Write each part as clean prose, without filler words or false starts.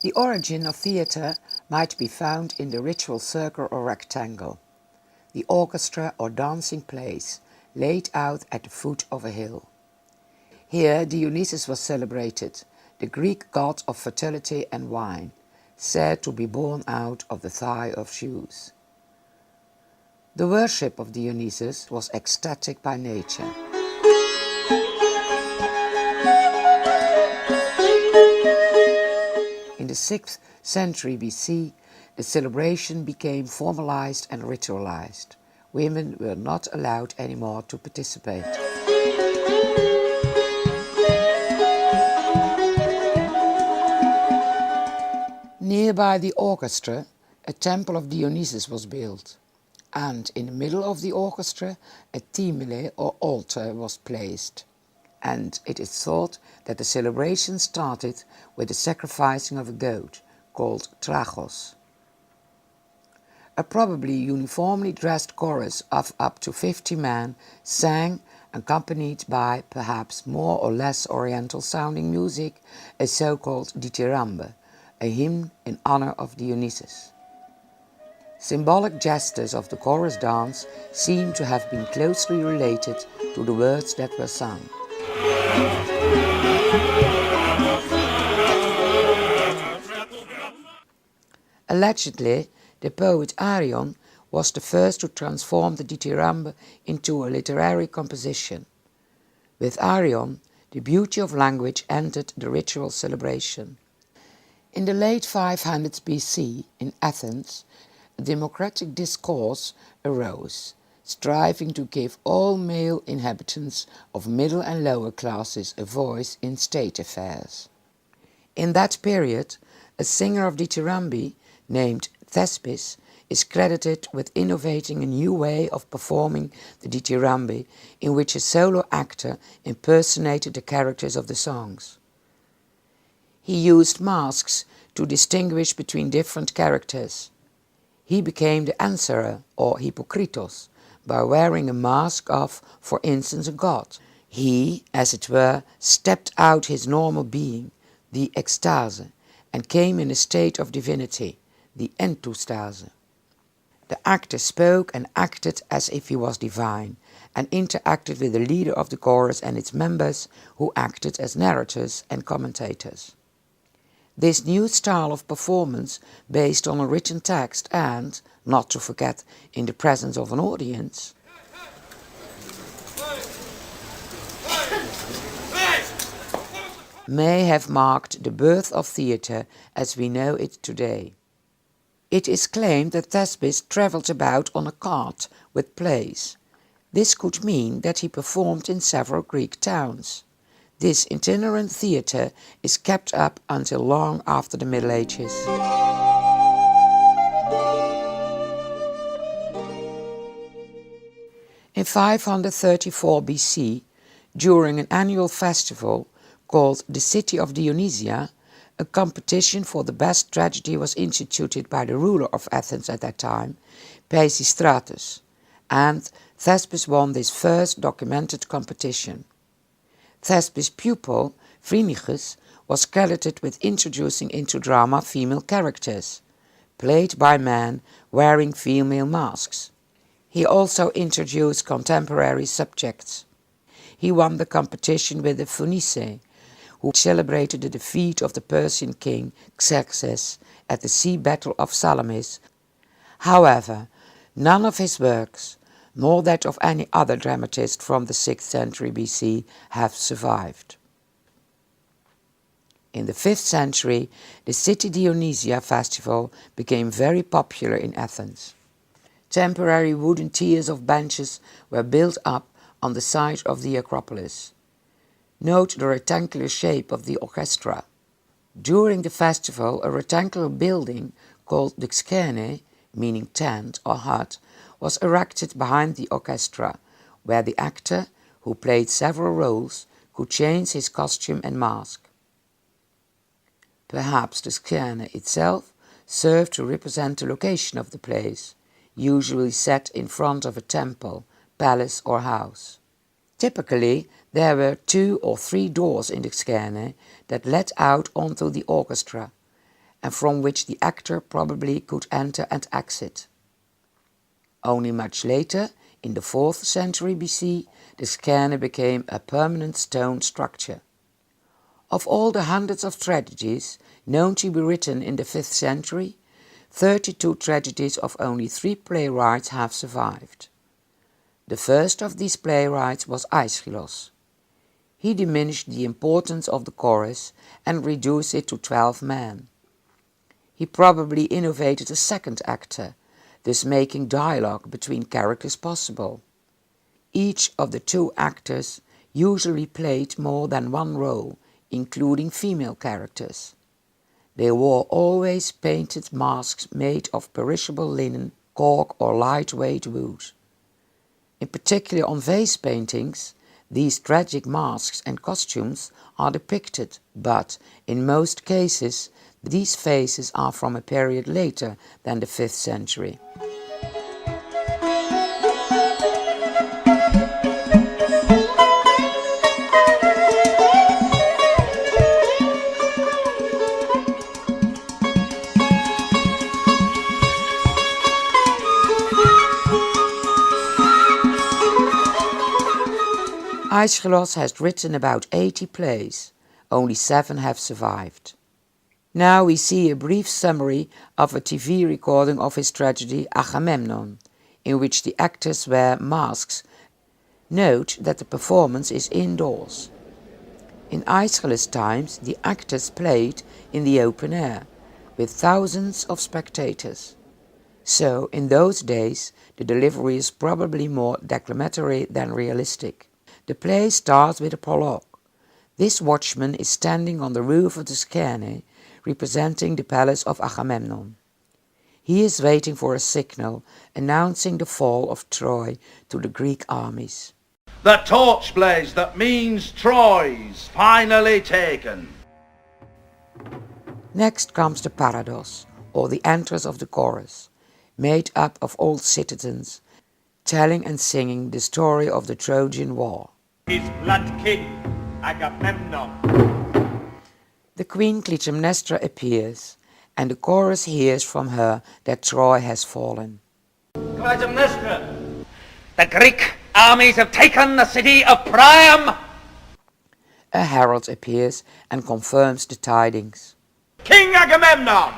The origin of theatre might be found in the ritual circle or rectangle, the orchestra or dancing place laid out at the foot of a hill. Here Dionysus was celebrated, the Greek god of fertility and wine, said to be born out of the thigh of Zeus. The worship of Dionysus was ecstatic by nature. In the 6th century BC, the celebration became formalized and ritualized. Women were not allowed anymore to participate. Nearby the orchestra, a temple of Dionysus was built, and in the middle of the orchestra a thymele or altar was placed, and it is thought that the celebration started with the sacrificing of a goat, called tragos. A probably uniformly dressed chorus of up to 50 men sang, accompanied by perhaps more or less oriental sounding music, a so-called dithyrambe, a hymn in honor of Dionysus. Symbolic gestures of the chorus dance seem to have been closely related to the words that were sung. Allegedly, the poet Arion was the first to transform the dithyrambe into a literary composition. With Arion, the beauty of language entered the ritual celebration. In the late 500s BC, in Athens, a democratic discourse arose, striving to give all male inhabitants of middle and lower classes a voice in state affairs. In that period, a singer of dithyrambe named Thespis is credited with innovating a new way of performing the dithyrambe in which a solo actor impersonated the characters of the songs. He used masks to distinguish between different characters. He became the answerer, or hypokritos, by wearing a mask of, for instance, a god. He, as it were, stepped out his normal being, the ekstase, and came in a state of divinity, the entustase. The actor spoke and acted as if he was divine, and interacted with the leader of the chorus and its members, who acted as narrators and commentators. This new style of performance, based on a written text and, not to forget, in the presence of an audience, may have marked the birth of theatre as we know it today. It is claimed that Thespis travelled about on a cart with plays. This could mean that he performed in several Greek towns. This itinerant theatre is kept up until long after the Middle Ages. In 534 BC, during an annual festival called the City of Dionysia, a competition for the best tragedy was instituted by the ruler of Athens at that time, Peisistratus, and Thespis won this first documented competition. Thespis' pupil, Phrynichus, was credited with introducing into drama female characters, played by men wearing female masks. He also introduced contemporary subjects. He won the competition with the Phoenice, who celebrated the defeat of the Persian king Xerxes at the sea battle of Salamis. However, none of his works, nor that of any other dramatist from the 6th century BC, have survived. In the 5th century, the City Dionysia festival became very popular in Athens. Temporary wooden tiers of benches were built up on the site of the Acropolis. Note the rectangular shape of the orchestra. During the festival, a rectangular building called the Xkene, meaning tent or hut, was erected behind the orchestra, where the actor, who played several roles, could change his costume and mask. Perhaps the Xkene itself served to represent the location of the place, usually set in front of a temple, palace or house. Typically, there were 2 or 3 doors in the Xkene that led out onto the orchestra, and from which the actor probably could enter and exit. Only much later, in the 4th century BC, the skene became a permanent stone structure. Of all the hundreds of tragedies known to be written in the 5th century, 32 tragedies of only 3 playwrights have survived. The first of these playwrights was Aeschylus. He diminished the importance of the chorus and reduced it to 12 men. He probably innovated a second actor, thus making dialogue between characters possible. Each of the 2 actors usually played more than one role, including female characters. They wore always painted masks made of perishable linen, cork or lightweight wood. In particular on vase paintings, these tragic masks and costumes are depicted, but in most cases these faces are from a period later than the 5th century. Aeschylus has written about 80 plays, only 7 have survived. Now we see a brief summary of a TV recording of his tragedy Agamemnon, in which the actors wear masks. Note that the performance is indoors. In Aeschylus' times, the actors played in the open air, with thousands of spectators. So, in those days, the delivery is probably more declamatory than realistic. The play starts with a prologue. This watchman is standing on the roof of the skene, representing the palace of Agamemnon. He is waiting for a signal announcing the fall of Troy to the Greek armies. The torch blaze that means Troy's finally taken. Next comes the parados, or the entrance of the chorus, made up of old citizens, telling and singing the story of the Trojan War. His blood king, Agamemnon. The queen Clytemnestra appears, and the chorus hears from her that Troy has fallen. Clytemnestra, the Greek armies have taken the city of Priam. A herald appears and confirms the tidings. King Agamemnon,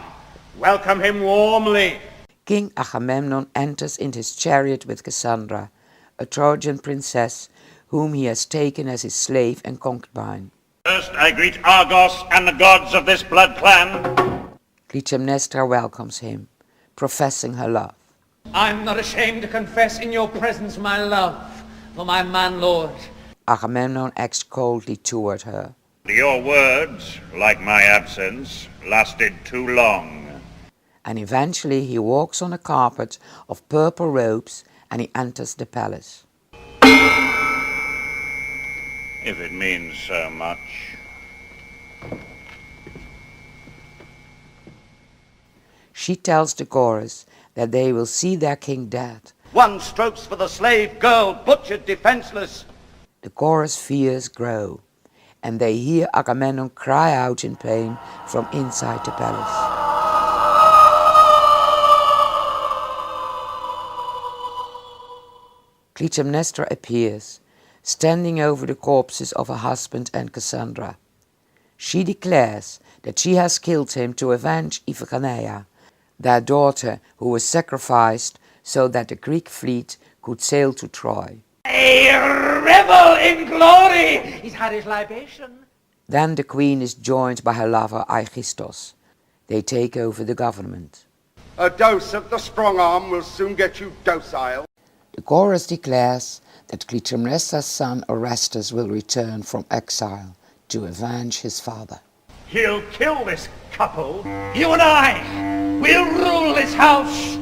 welcome him warmly. King Agamemnon enters in his chariot with Cassandra, a Trojan princess whom he has taken as his slave and concubine. First I greet Argos and the gods of this blood clan. Clytemnestra welcomes him, professing her love. I'm not ashamed to confess in your presence my love for my man lord. Agamemnon acts coldly toward her. Your words, like my absence, lasted too long. And eventually he walks on a carpet of purple robes and he enters the palace. If it means so much. She tells the chorus that they will see their king dead. One strokes for the slave girl, butchered defenseless. The chorus fears grow, and they hear Agamemnon cry out in pain from inside the palace. Clytemnestra appears, standing over the corpses of her husband and Cassandra. She declares that she has killed him to avenge Iphigenia, their daughter who was sacrificed so that the Greek fleet could sail to Troy. A revel in glory! He's had his libation. Then the queen is joined by her lover Aegisthus. They take over the government. A dose of the strong arm will soon get you docile. The chorus declares that Clytemnestra's son Orestes will return from exile to avenge his father. He'll kill this couple. You and I, we'll rule this house.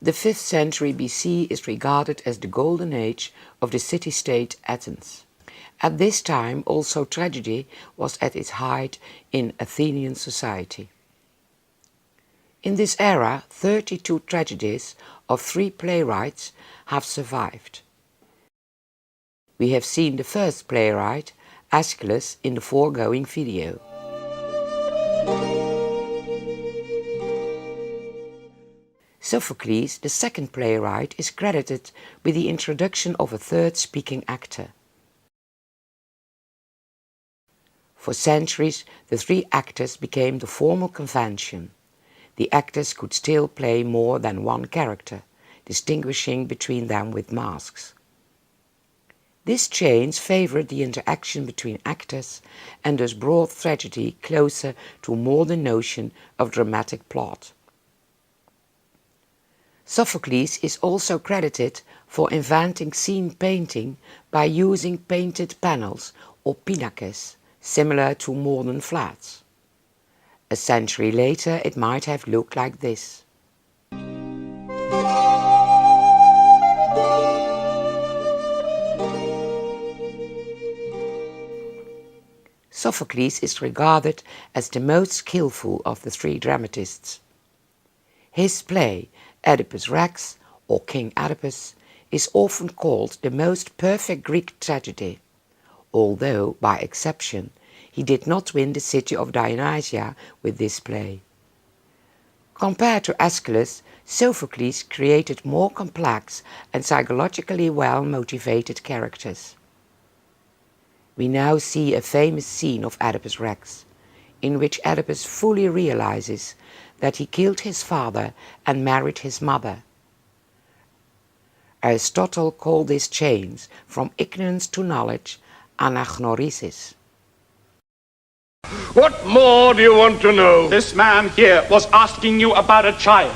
The 5th century BC is regarded as the golden age of the city-state Athens. At this time also tragedy was at its height in Athenian society. In this era, 32 tragedies of 3 playwrights have survived. We have seen the first playwright, Aeschylus, in the foregoing video. Sophocles, the second playwright, is credited with the introduction of a third speaking actor. For centuries, the 3 actors became the formal convention. The actors could still play more than one character, distinguishing between them with masks. This change favored the interaction between actors and thus brought tragedy closer to a modern notion of dramatic plot. Sophocles is also credited for inventing scene painting by using painted panels or pinakes, similar to modern flats. A century later it might have looked like this. Sophocles is regarded as the most skillful of the 3 dramatists. His play, Oedipus Rex, or King Oedipus, is often called the most perfect Greek tragedy, although, by exception, he did not win the city of Dionysia with this play. Compared to Aeschylus, Sophocles created more complex and psychologically well-motivated characters. We now see a famous scene of Oedipus Rex, in which Oedipus fully realizes that he killed his father and married his mother. Aristotle called this change from ignorance to knowledge anagnorisis. What more do you want to know? This man here was asking you about a child.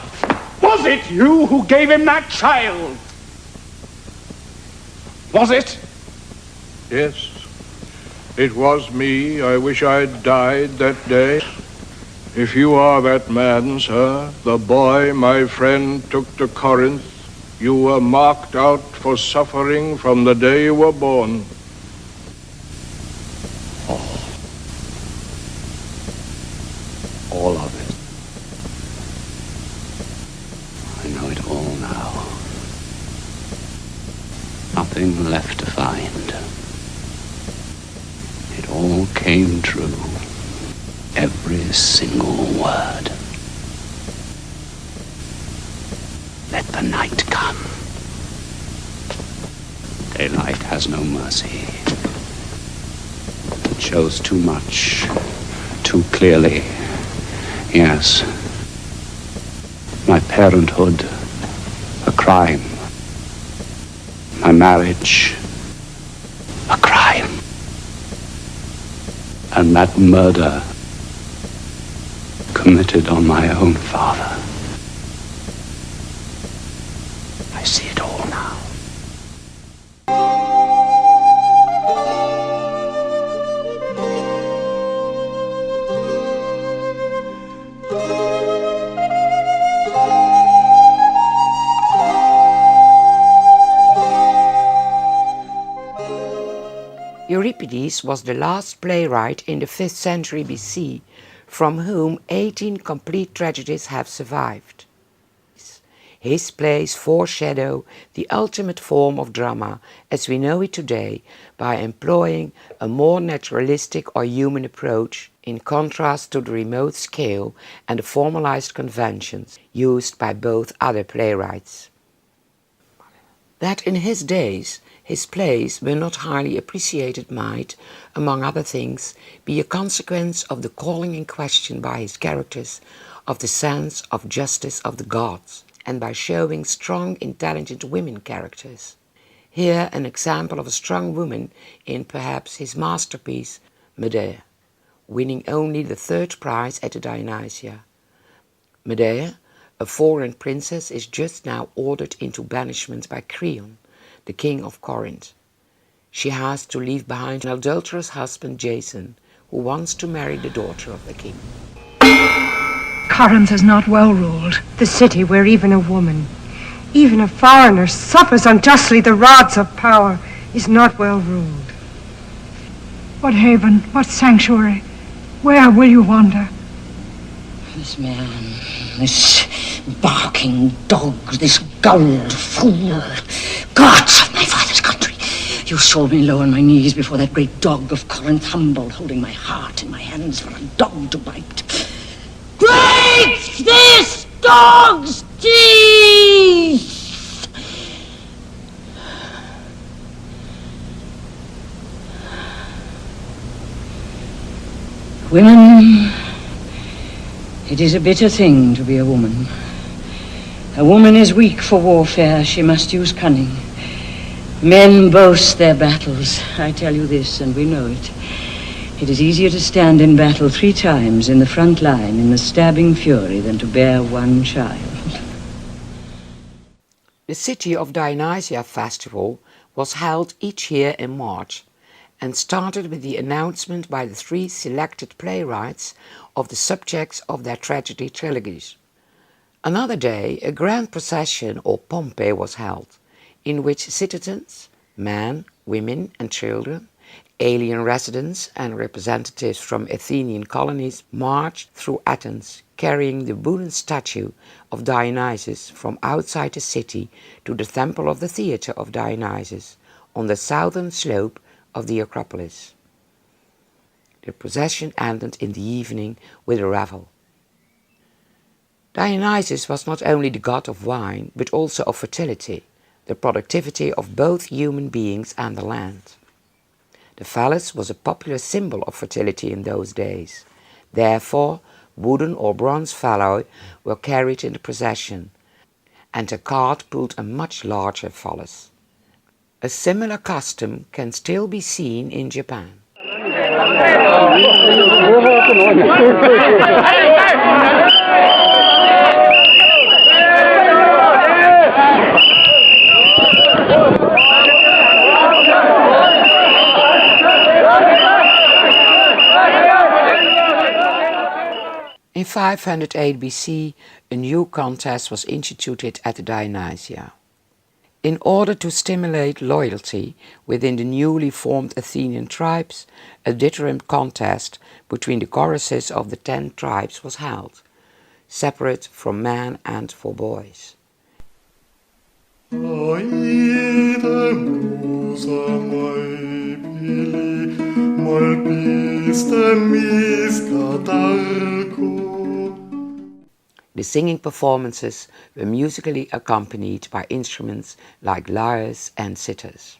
Was it you who gave him that child? Was it? Yes, it was me. I wish I'd died that day. If you are that man, sir, the boy my friend took to Corinth, you were marked out for suffering from the day you were born. All of it. I know it all now. Nothing left to find. It all came true. Every single word. Let the night come. Daylight has no mercy. It shows too much, too clearly. Yes. My parenthood, a crime. My marriage, a crime. And that murder committed on my own father. I see it all now. Euripides was the last playwright in the 5th century BC from whom 18 complete tragedies have survived. His plays foreshadow the ultimate form of drama as we know it today by employing a more naturalistic or human approach in contrast to the remote scale and the formalized conventions used by both other playwrights. That in his days his plays were not highly appreciated might, among other things, be a consequence of the calling in question by his characters of the sense of justice of the gods, and by showing strong, intelligent women characters. Here an example of a strong woman in perhaps his masterpiece, Medea, winning only the 3rd prize at the Dionysia. Medea, a foreign princess, is just now ordered into banishment by Creon, the king of Corinth. She has to leave behind an adulterous husband, Jason, who wants to marry the daughter of the king. Corinth is not well ruled, the city where even a woman, Even a foreigner suffers unjustly the rods of power, is not well ruled. What haven, what sanctuary? Where will you wander? This man, this barking dog, this gulled fool, gods of my father's country, you saw me low on my knees before that great dog of Corinth, humbled, holding my heart in my hands for a dog to bite. Break this dog's teeth! Women, it is a bitter thing to be a woman. A woman is weak for warfare. She must use cunning. Men boast their battles. I tell you this, and we know it. It is easier to stand in battle 3 times in the front line in the stabbing fury than to bear one child. The City of Dionysia festival was held each year in March and started with the announcement by the 3 selected playwrights of the subjects of their tragedy trilogies. Another day, a grand procession or Pompeii was held, in which citizens, men, women and children, alien residents and representatives from Athenian colonies marched through Athens, carrying the wooden statue of Dionysus from outside the city to the temple of the theatre of Dionysus on the southern slope of the Acropolis. The procession ended in the evening with a revel. Dionysus was not only the god of wine, but also of fertility, the productivity of both human beings and the land. The phallus was a popular symbol of fertility in those days. Therefore, wooden or bronze phalli were carried in the procession, and a cart pulled a much larger phallus. A similar custom can still be seen in Japan. In 508 BC, a new contest was instituted at Dionysia. In order to stimulate loyalty within the newly formed Athenian tribes, a dithyramb contest between the choruses of the 10 tribes was held, separate from men and for boys. The singing performances were musically accompanied by instruments like lyres and cithars.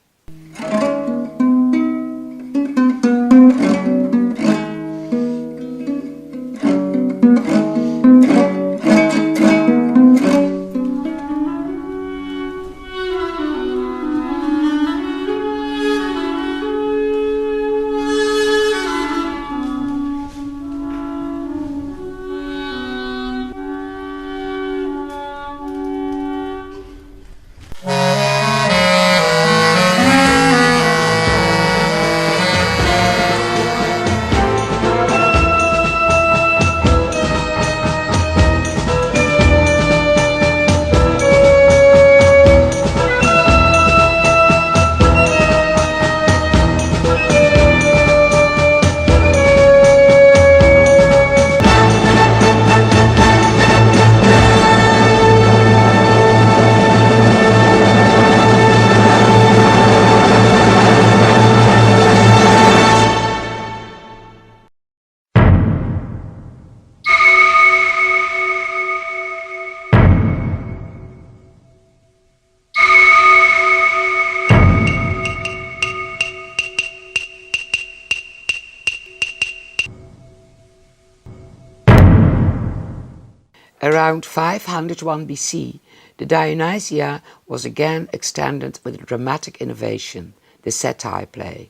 Around 501 BC, the Dionysia was again extended with a dramatic innovation, the satyr play.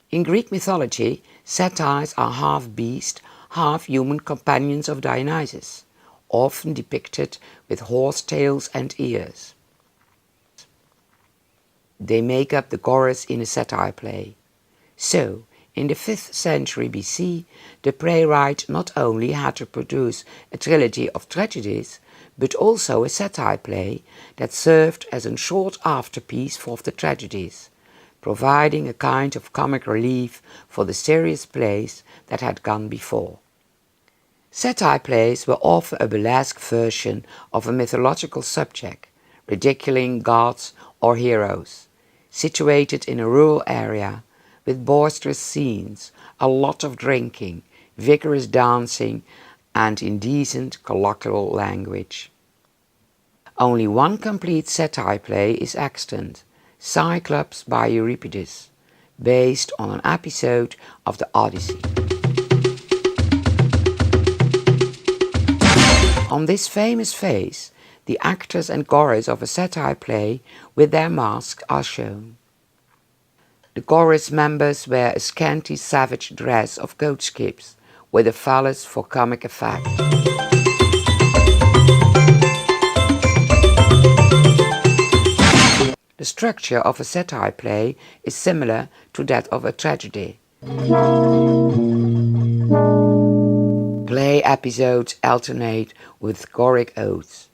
In Greek mythology, satyrs are half beast, half human companions of Dionysus, often depicted with horse tails and ears. They make up the chorus in a satyr play. So, in the 5th century BC, the playwright not only had to produce a trilogy of tragedies, but also a satire play that served as a short afterpiece for the tragedies, providing a kind of comic relief for the serious plays that had gone before. Satire plays were often a burlesque version of a mythological subject, ridiculing gods or heroes, situated in a rural area, with boisterous scenes, a lot of drinking, vigorous dancing, and indecent colloquial language. Only one complete satire play is extant, Cyclops by Euripides, based on an episode of the Odyssey. On this famous face, the actors and chorus of a satire play with their masks are shown. The chorus members wear a scanty savage dress of goatskins, with a phallus for comic effect. The structure of a satire play is similar to that of a tragedy. Play episodes alternate with choric odes.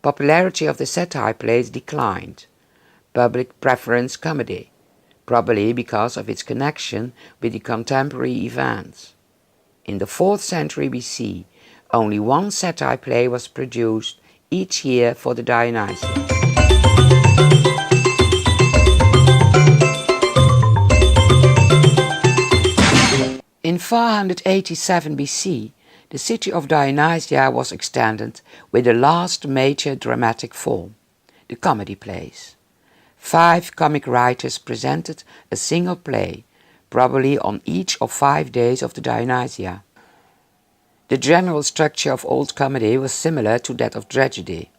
Popularity of the satire plays declined. Public preference comedy, probably because of its connection with the contemporary events. In the 4th century BC, only one satire play was produced each year for the Dionysian. In 487 BC, the city of Dionysia was extended with the last major dramatic form, the comedy plays. 5 comic writers presented a single play, probably on each of 5 days of the Dionysia. The general structure of old comedy was similar to that of tragedy.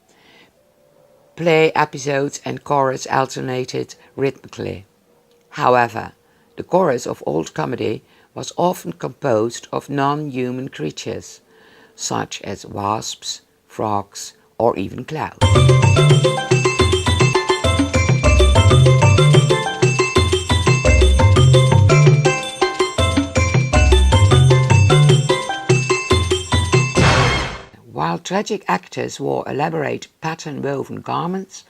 Play episodes and chorus alternated rhythmically. However, the chorus of old comedy was often composed of non-human creatures, such as wasps, frogs, or even clouds. While tragic actors wore elaborate pattern-woven garments,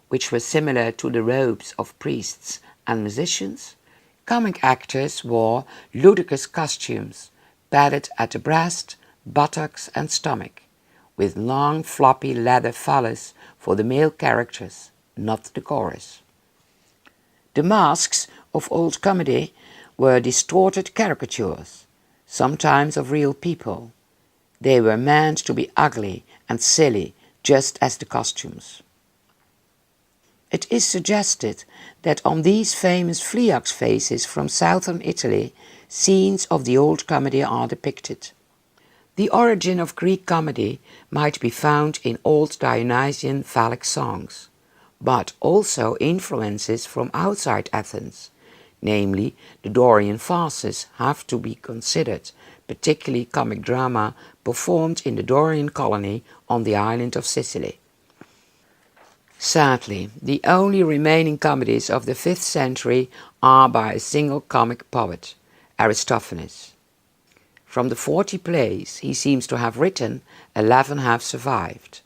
which were similar to the robes of priests and musicians, comic actors wore ludicrous costumes, padded at the breast, buttocks and stomach, with long floppy leather phallus for the male characters, not the chorus. The masks of old comedy were distorted caricatures, sometimes of real people. They were meant to be ugly and silly, just as the costumes. It is suggested that on these famous Vliax faces from southern Italy, scenes of the old comedy are depicted. The origin of Greek comedy might be found in old Dionysian phallic songs, but also influences from outside Athens, namely the Dorian farces have to be considered, particularly comic drama performed in the Dorian colony on the island of Sicily. Sadly, the only remaining comedies of the 5th century are by a single comic poet, Aristophanes. From the 40 plays he seems to have written, 11 have survived.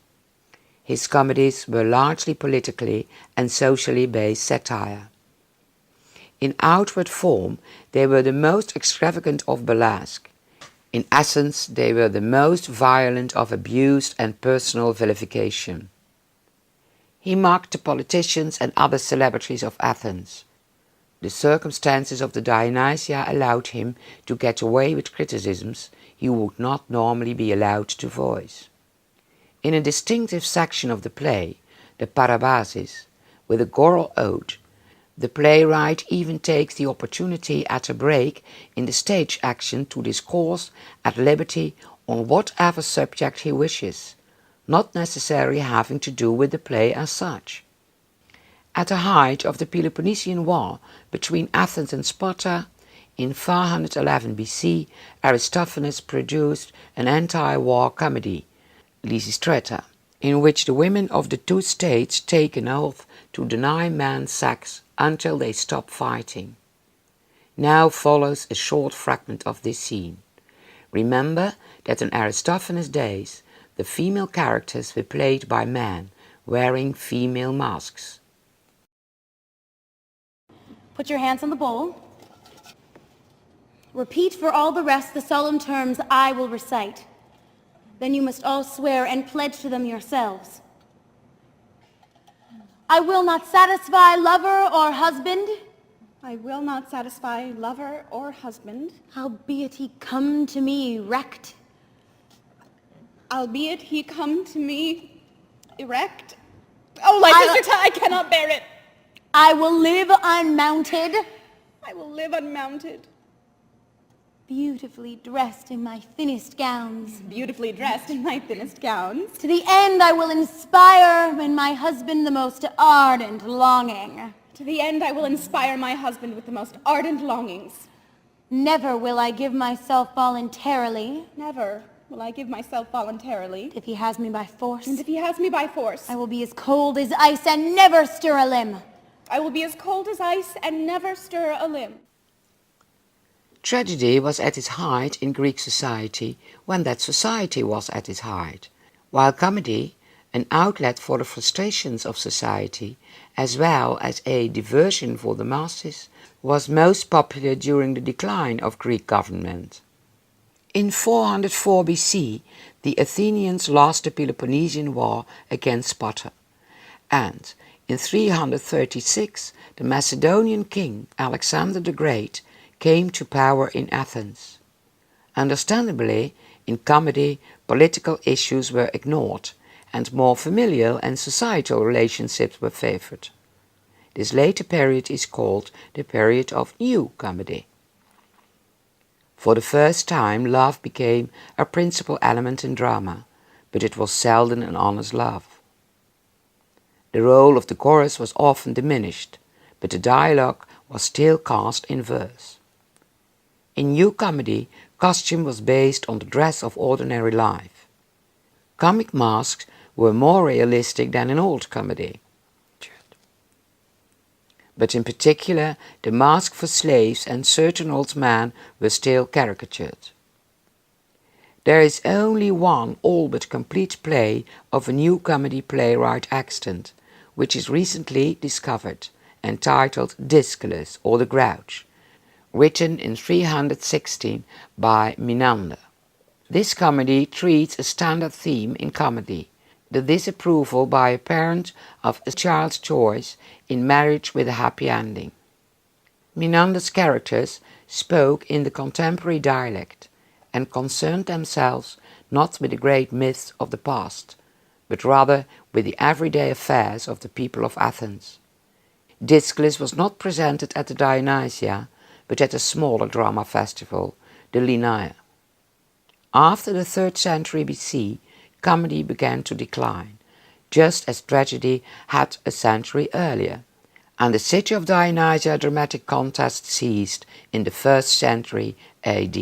His comedies were largely politically and socially based satire. In outward form, they were the most extravagant of burlesque. In essence, they were the most violent of abuse and personal vilification. He mocked the politicians and other celebrities of Athens. The circumstances of the Dionysia allowed him to get away with criticisms he would not normally be allowed to voice. In a distinctive section of the play, the Parabasis, with a choral ode, the playwright even takes the opportunity at a break in the stage action to discourse at liberty on whatever subject he wishes, not necessarily having to do with the play as such. At the height of the Peloponnesian War between Athens and Sparta, in 411 BC, Aristophanes produced an anti-war comedy, Lysistrata, in which the women of the 2 states take an oath to deny man sex until they stop fighting. Now follows a short fragment of this scene. Remember that in Aristophanes' days, the female characters were played by men wearing female masks. Put your hands on the bowl. Repeat for all the rest the solemn terms I will recite. Then you must all swear and pledge to them yourselves. I will not satisfy lover or husband. I will not satisfy lover or husband. Albeit he come to me erect. Albeit he come to me erect. Oh, Lysistrata, I cannot bear it. I will live unmounted. I will live unmounted. Beautifully dressed in my thinnest gowns. Beautifully dressed in my thinnest gowns. To the end I will inspire in my husband the most ardent longing. To the end I will inspire my husband with the most ardent longings. Never will I give myself voluntarily. Never will I give myself voluntarily. If he has me by force. And if he has me by force. I will be as cold as ice and never stir a limb. I will be as cold as ice and never stir a limb. Tragedy was at its height in Greek society when that society was at its height, while comedy, an outlet for the frustrations of society, as well as a diversion for the masses, was most popular during the decline of Greek government. In 404 BC, the Athenians lost the Peloponnesian War against Sparta, and in 336 the Macedonian king Alexander the Great came to power in Athens. Understandably, in comedy, political issues were ignored, and more familial and societal relationships were favored. This later period is called the period of New Comedy. For the first time, love became a principal element in drama, but it was seldom an honest love. The role of the chorus was often diminished, but the dialogue was still cast in verse. In New Comedy, costume was based on the dress of ordinary life. Comic masks were more realistic than in Old Comedy. But in particular, the mask for slaves and certain old men were still caricatured. There is only one all but complete play of a New Comedy playwright extant, which is recently discovered, entitled Disculus or the Grouch, written in 316 by Menander. This comedy treats a standard theme in comedy, the disapproval by a parent of a child's choice in marriage with a happy ending. Menander's characters spoke in the contemporary dialect and concerned themselves not with the great myths of the past, but rather with the everyday affairs of the people of Athens. Disculus was not presented at the Dionysia, but at a smaller drama festival, the Lenaea. After the 3rd century BC, comedy began to decline, just as tragedy had a century earlier, and the City of Dionysia dramatic contest ceased in the 1st century AD.